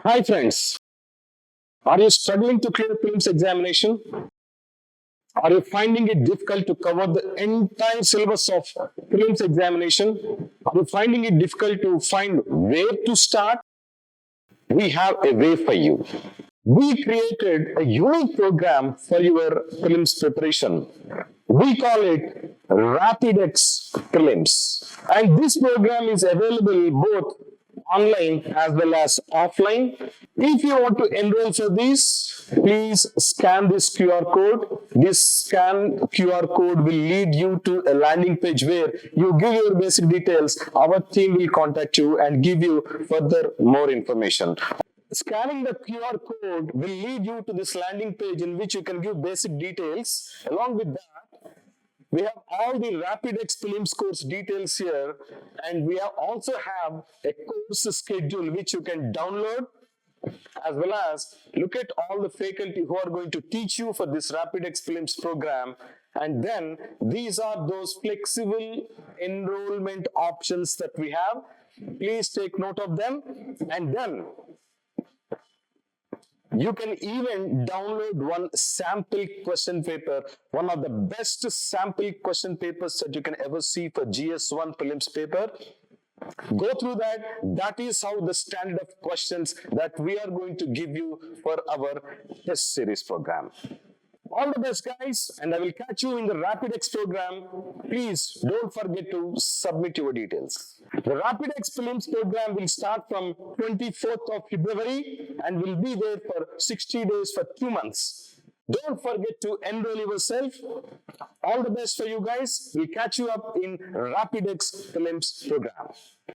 Hi friends, are you struggling to clear prelims examination? Are you finding it difficult to cover the entire syllabus of prelims examination? Are you finding it difficult to find where to start? We have a way for you. We created a unique program for your prelims preparation. We call it RapidX Prelims. And this program is available both online as well as offline. If you want to enroll for this, please scan this QR code. This scan QR code will lead you to a landing page where you give your basic details. Our team will contact you and give you further more information. Scanning the QR code will lead you to this landing page in which you can give basic details. Along with that, we have all the RapidX Prelims course details here, and we also have a course schedule which you can download, as well as look at all the faculty who are going to teach you for this RapidX Prelims program. And then these are those flexible enrollment options that we have. Please take note of them. And then you can even download one sample question paper, one of the best sample question papers that you can ever see for GS1 prelims paper. Go through that. That is how the standard of questions that we are going to give you for our test series program. All the best, guys, and I will catch you in the RapidX program. Please don't forget to submit your details. The RapidX Prelims program will start from 24th of February and will be there for 60 days for 2 months. Don't forget to enroll yourself. All the best for you guys. We'll catch you up in RapidX Prelims program.